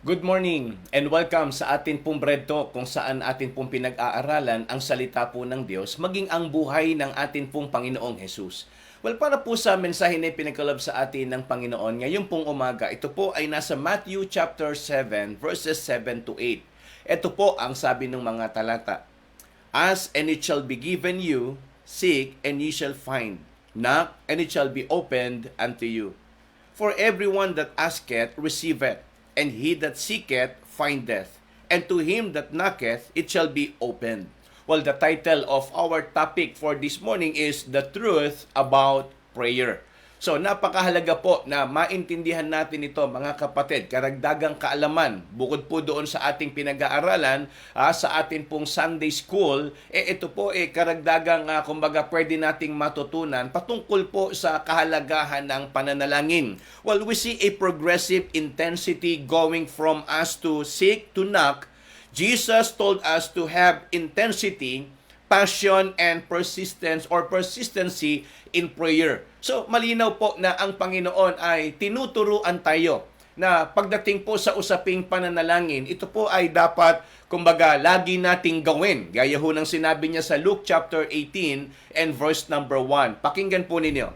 Good morning and welcome sa atin pong Bread Talk kung saan atin pong pinag-aaralan ang salita po ng Diyos maging ang buhay ng atin pong Panginoong Jesus. Well, para po sa mensahe na pinagkaloob sa atin ng Panginoon ngayong pong umaga, ito po ay nasa Matthew chapter 7 verses 7 to 8. Ito po ang sabi ng mga talata. Ask and it shall be given you, seek and ye shall find, knock and it shall be opened unto you. For everyone that asketh receiveth, and he that seeketh findeth, and to him that knocketh it shall be opened. Well, the title of our topic for this morning is The Truth About Prayer. So, napakahalaga po na maintindihan natin ito, mga kapatid. Karagdagang kaalaman, bukod po doon sa ating pinag-aaralan, sa ating pong Sunday School, ito po karagdagang, kumbaga, pwede nating matutunan patungkol po sa kahalagahan ng pananalangin. Well, we see a progressive intensity going from us to seek to knock. Jesus told us to have intensity, passion, and persistence or persistency in prayer. So, malinaw po na ang Panginoon ay tinuturuan tayo na pagdating po sa usaping pananalangin, ito po ay dapat, kumbaga, lagi nating gawin. Gaya ho ng sinabi niya sa Luke chapter 18 and verse number 1. Pakinggan po ninyo.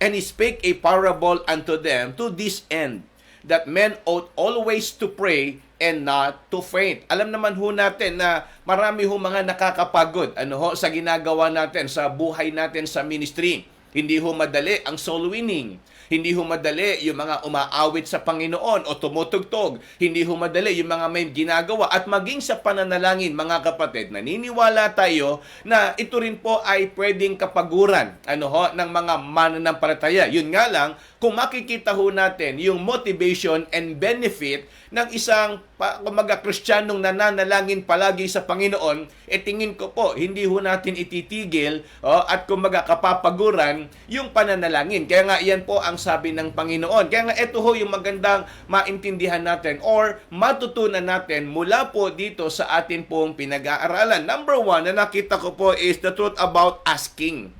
And he spake a parable unto them to this end, that men ought always to pray and not to faint. Alam naman ho natin na marami ho mga nakakapagod sa ginagawa natin, sa buhay natin sa ministry. Hindi ho madali ang soul winning. Hindi ho madali yung mga umaawit sa Panginoon o tumutugtog. Hindi ho madali yung mga may ginagawa. At maging sa pananalangin, mga kapatid, naniniwala tayo na ito rin po ay pwedeng kapaguran ng mga mananampalataya. Yun nga lang, kung makikita ho natin yung motivation and benefit ng isang kumaga Kristiyanong nananalangin palagi sa Panginoon, tingin ko po, hindi ho natin ititigil at kumaga kapapaguran yung pananalangin. Kaya nga yan po ang sabi ng Panginoon. Kaya nga ito ho yung magandang maintindihan natin or matutunan natin mula po dito sa atin pong pinag-aaralan. Number 1 na nakita ko po is the truth about asking.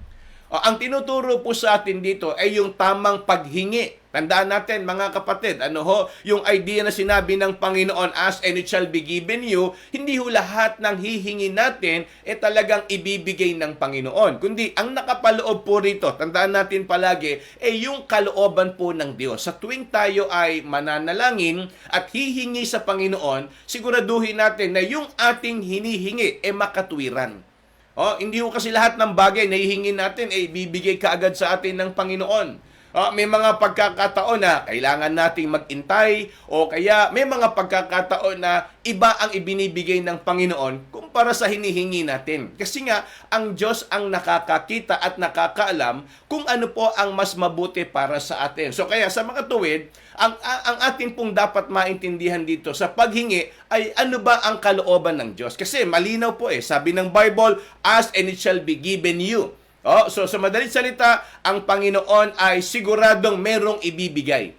Ang tinuturo po sa atin dito ay yung tamang paghingi. Tandaan natin, mga kapatid, yung idea na sinabi ng Panginoon, ask and it shall be given you, hindi ho lahat ng hihingi natin talagang ibibigay ng Panginoon. Kundi ang nakapaloob po rito, tandaan natin palagi, yung kalooban po ng Diyos. Sa tuwing tayo ay mananalangin at hihingi sa Panginoon, siguraduhin natin na yung ating hinihingi makatwiran. Hindi ho kasi lahat ng bagay na hihingin natin bibigay kaagad sa atin ng Panginoon. May mga pagkakataon na kailangan nating mag-intay o kaya may mga pagkakataon na iba ang ibinibigay ng Panginoon kumpara sa hinihingi natin. Kasi nga, ang Diyos ang nakakakita at nakakaalam kung ano po ang mas mabuti para sa atin. So kaya sa mga tuwid, ang atin pong dapat maintindihan dito sa paghingi ay ano ba ang kalooban ng Diyos. Kasi malinaw po sabi ng Bible, ask and it shall be given you. So sa madaling salita, ang Panginoon ay siguradong merong ibibigay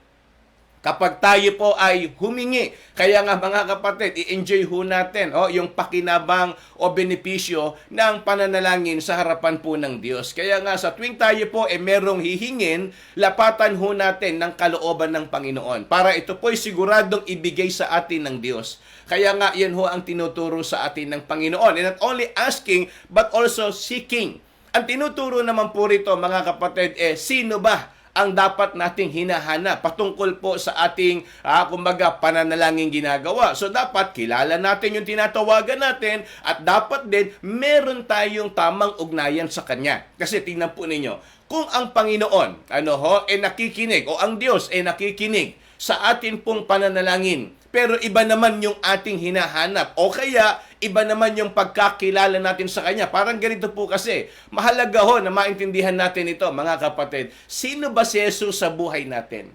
kapag tayo po ay humingi. Kaya nga, mga kapatid, i-enjoy ho natin yung pakinabang o benepisyo ng pananalangin sa harapan po ng Diyos. Kaya nga, sa tuwing tayo po merong hihingin, lapatan ho natin ng kalooban ng Panginoon para ito po ay siguradong ibigay sa atin ng Diyos. Kaya nga, yan ho ang tinuturo sa atin ng Panginoon. And not only asking, but also seeking. Ang tinuturo naman po rito, mga kapatid, sino ba ang dapat nating hinahanap patungkol po sa ating, kumbaga, pananalangin ginagawa. So, dapat kilala natin yung tinatawagan natin at dapat din meron tayong tamang ugnayan sa Kanya. Kasi tingnan po ninyo, kung ang Panginoon, nakikinig o ang Diyos nakikinig sa atin pong pananalangin, pero iba naman yung ating hinahanap o kaya iba naman yung pagkakilala natin sa Kanya. Parang ganito po kasi, mahalaga ho na maintindihan natin ito, mga kapatid. Sino ba si Jesus sa buhay natin?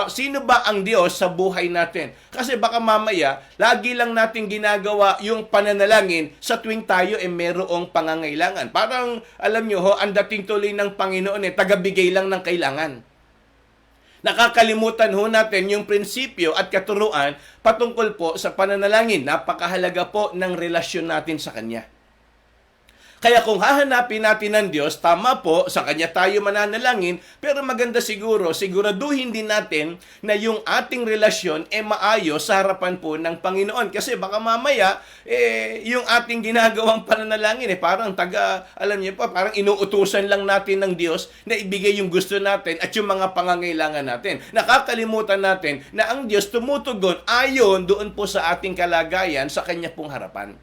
Sino ba ang Diyos sa buhay natin? Kasi baka mamaya, lagi lang natin ginagawa yung pananalangin sa tuwing tayo merong pangangailangan. Parang, alam nyo ang dating tuloy ng Panginoon tagabigay lang ng kailangan. Nakakalimutan ho natin yung prinsipyo at katuruan patungkol po sa pananalangin. Napakahalaga po ng relasyon natin sa Kanya. Kaya kung hahanapin natin ng Diyos, tama po, sa Kanya tayo mananalangin, pero maganda siguro, siguraduhin din natin na yung ating relasyon maayos sa harapan po ng Panginoon. Kasi baka mamaya, yung ating ginagawang pananalangin, parang alam niyo pa, parang inuutusan lang natin ng Diyos na ibigay yung gusto natin at yung mga pangangailangan natin. Nakakalimutan natin na ang Diyos tumutugon ayon doon po sa ating kalagayan sa Kanya pong harapan.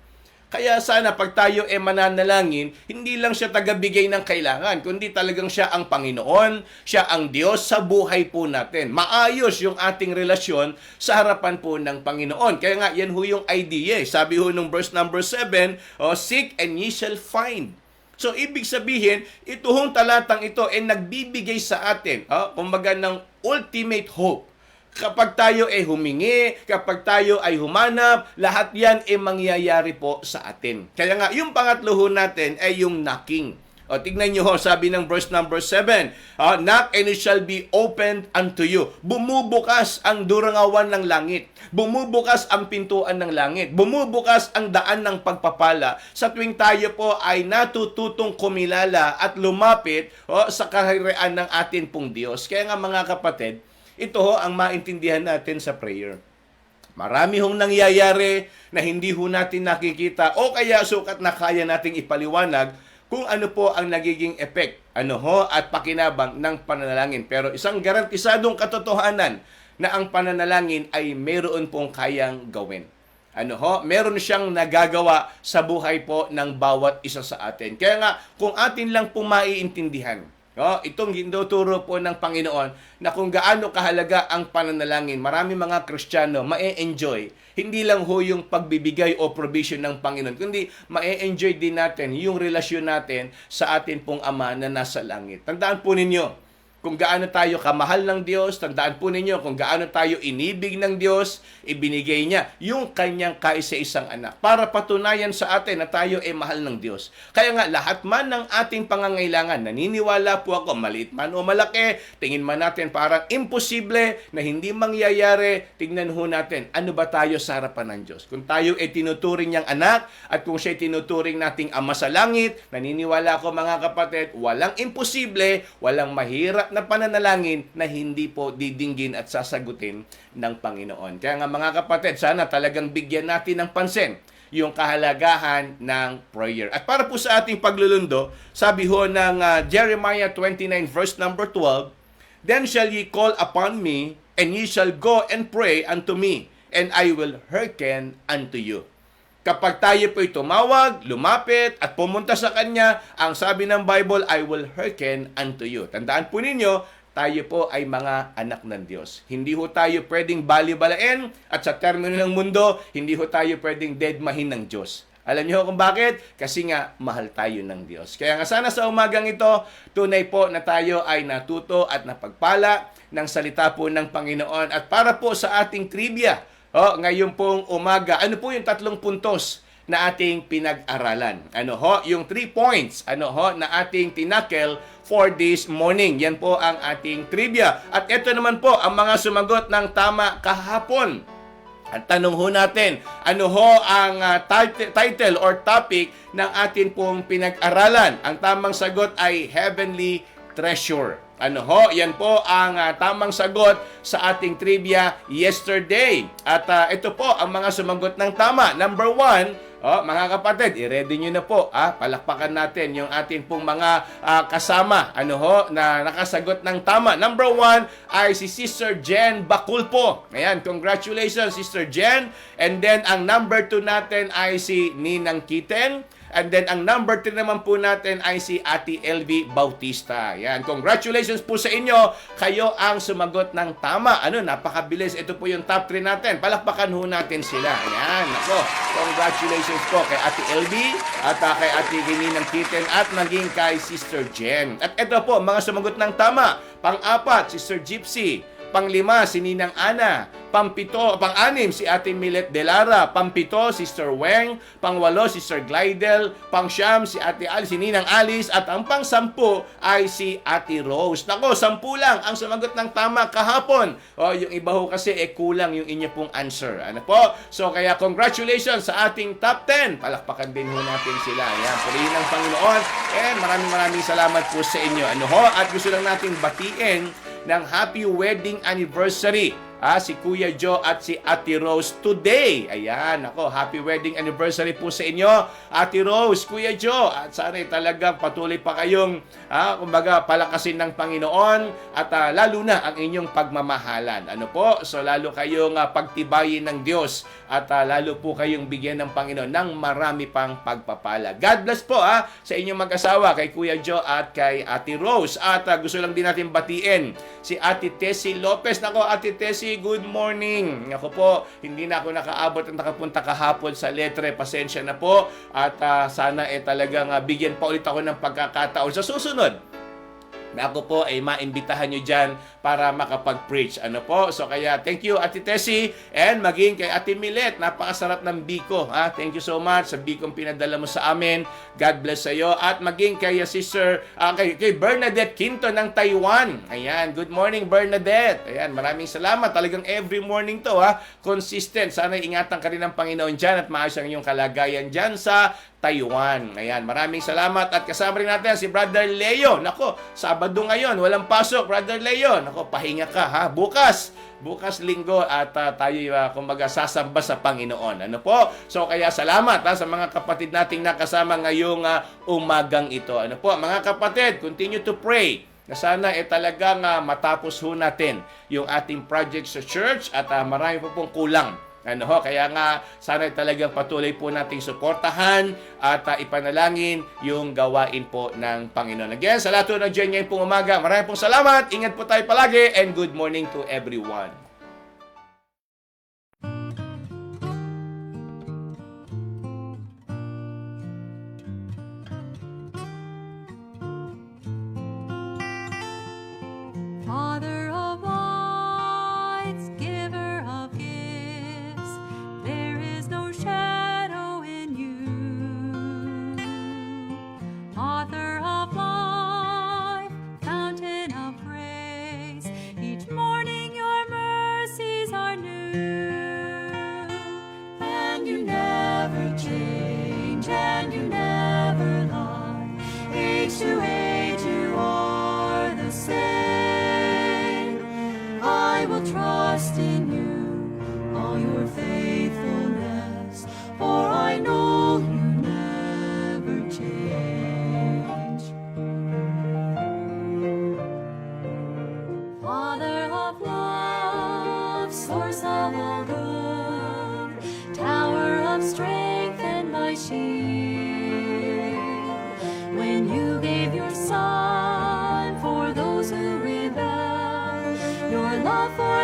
Kaya sana pag tayo mananalangin, hindi lang siya tagabigay ng kailangan, kundi talagang siya ang Panginoon, siya ang Diyos sa buhay po natin. Maayos yung ating relasyon sa harapan po ng Panginoon. Kaya nga, yan ho yung idea. Sabi ho nung verse number 7, seek and ye shall find. So, ibig sabihin, ito hong talatang ito nagbibigay sa atin, kumbaga ng ultimate hope. Kapag tayo humingi, kapag tayo ay humanap, lahat yan mangyayari po sa atin. Kaya nga, yung pangatlo ho natin ay yung knocking. Tignan nyo ho, sabi ng verse number 7, knock and it shall be opened unto you. Bumubukas ang durangawan ng langit. Bumubukas ang pintuan ng langit. Bumubukas ang daan ng pagpapala sa tuwing tayo po ay natututong kumilala at lumapit sa kaharian ng atin pong Diyos. Kaya nga mga kapatid, ito ho ang maintindihan natin sa prayer. Marami hong nangyayari na hindi ho natin nakikita o kaya sukat na kaya nating ipaliwanag kung ano po ang nagiging effect at pakinabang ng pananalangin. Pero isang garantisadong katotohanan na ang pananalangin ay meron pong kayang gawin. Meron siyang nagagawa sa buhay po ng bawat isa sa atin. Kaya nga, kung atin lang pong maiintindihan, itong ginuturo po ng Panginoon na kung gaano kahalaga ang pananalangin, marami mga Kristiyano ma-enjoy. Hindi lang ho yung pagbibigay o provision ng Panginoon, kundi ma-enjoy din natin yung relasyon natin sa atin pong Ama na nasa langit. Tandaan po ninyo, kung gaano tayo kamahal ng Diyos, tandaan po ninyo kung gaano tayo inibig ng Diyos, ibinigay niya yung kanyang kaisa-isang anak para patunayan sa atin na tayo mahal ng Diyos. Kaya nga, lahat man ng ating pangangailangan, naniniwala po ako, maliit man o malaki, tingin man natin parang imposible na hindi mangyayari, tingnan ho natin, ano ba tayo sa harapan ng Diyos? Kung tayo tinuturing niyang anak at kung siya tinuturing nating Ama sa langit, naniniwala ako mga kapatid, walang imposible, walang mahirap na pananalangin na hindi po didinggin at sasagutin ng Panginoon. Kaya nga mga kapatid, sana talagang bigyan natin ng pansin yung kahalagahan ng prayer. At para po sa ating paglulundo, sabi ho ng Jeremiah 29 verse number 12, then shall ye call upon me, and ye shall go and pray unto me, and I will hearken unto you. Kapag tayo po'y tumawag, lumapit, at pumunta sa Kanya, ang sabi ng Bible, I will hearken unto you. Tandaan po ninyo, tayo po ay mga anak ng Diyos. Hindi ho tayo pwedeng bali-balain, at sa termino ng mundo, hindi ho tayo pwedeng deadmahin ng Diyos. Alam niyo kung bakit? Kasi nga, mahal tayo ng Diyos. Kaya nga sana sa umagang ito, tunay po na tayo ay natuto at napagpala ng salita po ng Panginoon. At para po sa ating trivia, ngayon pong umaga, ano po yung 3 puntos na ating pinag-aralan? Yung 3 points, na ating tinakel for this morning. Yan po ang ating trivia. At ito naman po ang mga sumagot ng tama kahapon. At tanong ho natin, ano ho ang title or topic ng atin pong pinag-aralan? Ang tamang sagot ay Heavenly Treasure. Yan po ang tamang sagot sa ating trivia yesterday. At ito po ang mga sumagot ng tama. Number 1, mga kapatid, i-ready nyo na po. Palakpakan natin yung ating pong mga kasama na nakasagot ng tama. Number 1 ay si Sister Jen Baculpo. Ayan, congratulations Sister Jen. And then ang number 2 natin ay si Ninang Kiten. And then, ang number 3 naman po natin ay si Ate LV Bautista. Yan. Congratulations po sa inyo. Kayo ang sumagot ng tama. Napakabilis. Ito po yung top 3 natin. Palakpakan ho natin sila. Yan. Congratulations po kay Ate LV at kay Ate Ninang Kitten at naging kay Sister Jen. At ito po, mga sumagot ng tama. Pang-4, Sister Gypsy. Pang-5, si Ninang Ana. Pang-6 si Ate Milet Delara. Pang-7, Sister Weng. Pang-8, Sister Glidel. Pang-9, si Ate Alice, si Ninang Alice. At ang pang-10 ay si Ate Rose. Nako, 10 lang ang sumagot ng tama kahapon. O, yung iba ho kasi kulang yung inyo pong answer. Ano po? So, kaya congratulations sa ating top 10. Palakpakan din ho natin sila. Ayan, purihin ng Panginoon. And maraming salamat po sa inyo. Ano ho? At gusto lang nating batiin ng happy wedding anniversary si Kuya Joe at si Ate Rose today. Ayan, ako, happy wedding anniversary po sa inyo, Ate Rose, Kuya Joe. At sana talagang patuloy pa kayong, kumbaga, palakasin ng Panginoon at lalo na ang inyong pagmamahalan. Ano po? So, lalo kayong pagtibayin ng Diyos at lalo po kayong bigyan ng Panginoon ng marami pang pagpapala. God bless po sa inyong mag-asawa, kay Kuya Joe at kay Ate Rose. At gusto lang din natin batiin si Ate Tessie Lopez. Nako, Ate Tessie, good morning. Ako po, hindi na ako nakaabot at nakapunta kahapon sa letre. Pasensya na po. At sana talagang bigyan pa ulit ako ng pagkakataon sa susunod na ako po ay maimbitahan nyo dyan para makapag-preach. Ano po? So kaya thank you, Ate Tessie, and maging kay Ate Milet. Napakasarap ng biko. Thank you so much sa bikong pinadala mo sa amin. God bless sa iyo. At maging kay Sister, kay Bernadette Quinto ng Taiwan. Ayan, good morning, Bernadette. Ayan, maraming salamat. Talagang every morning to, consistent. Sana ingatan ka rin ng Panginoon dyan at maayos ang iyong kalagayan dyan sa Taiwan. Ayan, maraming salamat. At kasama rin natin si Brother Leo. Nako, Sabado ngayon, walang pasok, Brother Leo. Nako, pahinga ka, Bukas linggo at tayo kumbaga sasamba sa Panginoon. Ano po? So kaya salamat sa mga kapatid nating nakasama ngayong umagang ito. Ano po? Mga kapatid, continue to pray na sana talagang matapos ho natin yung ating project sa church at marami po pong kulang. Ano ho, kaya nga sana talagang patuloy po nating suportahan at ipanalangin yung gawain po ng Panginoon. Again, sa lahat po na dyan ngayon pong umaga, maraming pong salamat, ingat po tayo palagi, and good morning to everyone. Father of lights, giver of gifts, there is no shadow in you. Author of life, fountain of grace, each morning your mercies are new. And you never change, and you never lie. Age to age you are the same. I will trust in you, all your faithfulness, for I know you never change. Father of love, source of all good, tower of strength and my shield. When you gave your Son for those who rebel, your love for